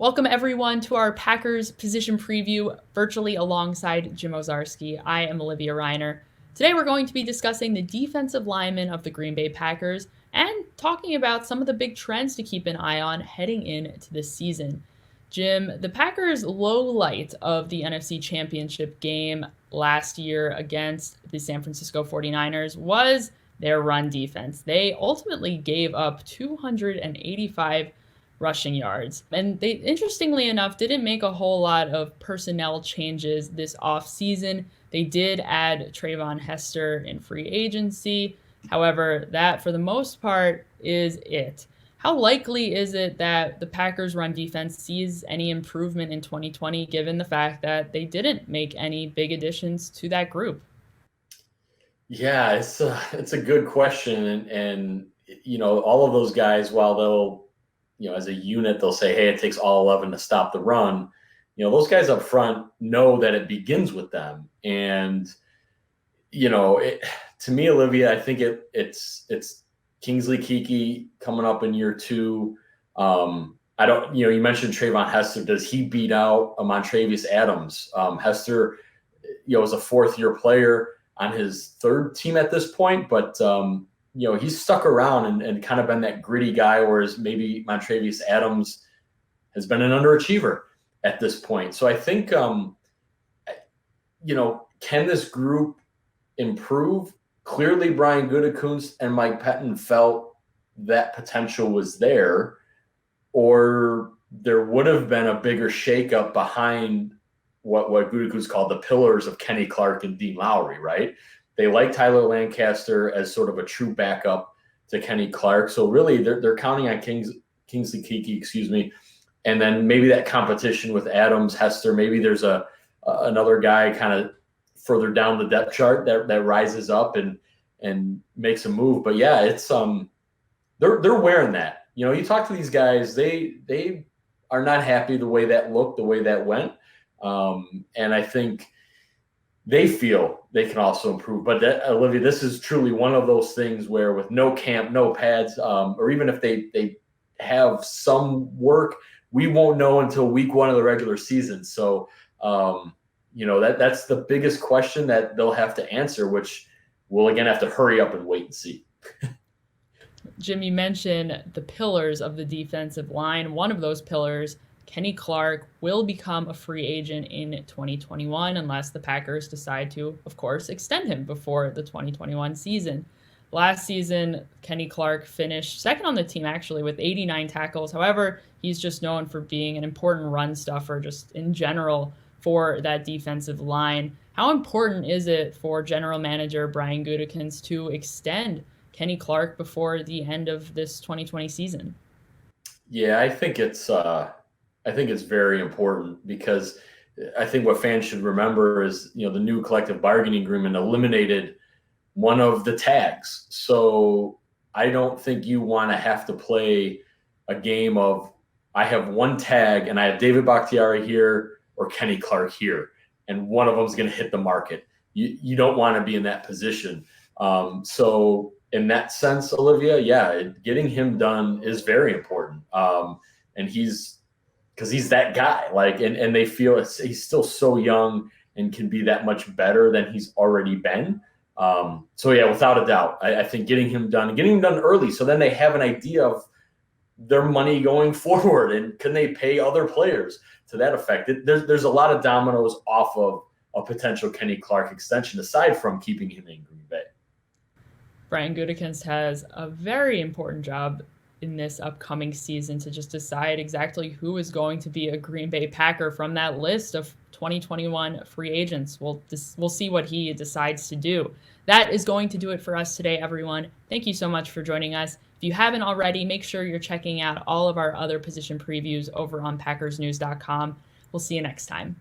Welcome everyone to our Packers position preview virtually alongside Jim Owczarski. I am Olivia Reiner. Today we're going to be discussing the defensive linemen of the Green Bay Packers and talking about some of the big trends to keep an eye on heading into this season. Jim, the Packers' low light of the NFC Championship game last year against the San Francisco 49ers was their run defense. They ultimately gave up 285 rushing yards. And they, interestingly enough, didn't make a whole lot of personnel changes this offseason. They did add Trayvon Hester in free agency. However, that for the most part is it. How likely is it that the Packers' run defense sees any improvement in 2020, given the fact that they didn't make any big additions to that group? Yeah, it's a good question, and all of those guys, while they'll as a unit they'll say, hey, it takes all 11 to stop the run. Those guys up front know that it begins with them, and to me, Olivia, I think it's Kingsley Keke coming up in year two. I don't, you mentioned Trayvon Hester. Does he beat out Montravius Adams? Hester, was a fourth-year player on his third team at this point, but he's stuck around and kind of been that gritty guy, whereas maybe Montravius Adams has been an underachiever at this point. So I think, can this group improve? Clearly, Brian Gutekunst and Mike Pettin felt that potential was there, or there would have been a bigger shakeup behind what Gutekunst called the pillars of Kenny Clark and Dean Lowry, right? They like Tyler Lancaster as sort of a true backup to Kenny Clark. So really they're counting on Kingsley Keke, and then maybe that competition with Adams, Hester, maybe there's another guy kind of further down the depth chart that rises up and makes a move. But yeah, it's they're wearing that. You talk to these guys, they are not happy the way that looked, the way that went. And I think they feel they can also improve. But Olivia, this is truly one of those things where with no camp, no pads, or even if they have some work, we won't know until week one of the regular season. So, that's the biggest question that they'll have to answer, which we'll again have to hurry up and wait and see. Jim, you mentioned the pillars of the defensive line. One of those pillars, Kenny Clark, will become a free agent in 2021 unless the Packers decide to, of course, extend him before the 2021 season. Last season, Kenny Clark finished second on the team, actually, with 89 tackles. However, he's just known for being an important run stuffer just in general for that defensive line. How important is it for general manager Brian Gutekunst to extend Kenny Clark before the end of this 2020 season? Yeah, I think it's very important, because I think what fans should remember is, the new collective bargaining agreement eliminated one of the tags. So I don't think you want to have to play a game of, I have one tag and I have David Bakhtiari here or Kenny Clark here, and one of them is going to hit the market. You don't want to be in that position. So in that sense, Olivia, yeah, getting him done is very important. And because he's that guy, and they feel he's still so young and can be that much better than he's already been. So yeah, without a doubt, I think getting him done early, so then they have an idea of their money going forward, and can they pay other players to that effect. There's a lot of dominoes off of a potential Kenny Clark extension, aside from keeping him in Green Bay. Brian Gutekunst has a very important job in this upcoming season to just decide exactly who is going to be a Green Bay Packer from that list of 2021 free agents. We'll see what he decides to do. That is going to do it for us today, everyone. Thank you so much for joining us. If you haven't already, make sure you're checking out all of our other position previews over on PackersNews.com. We'll see you next time.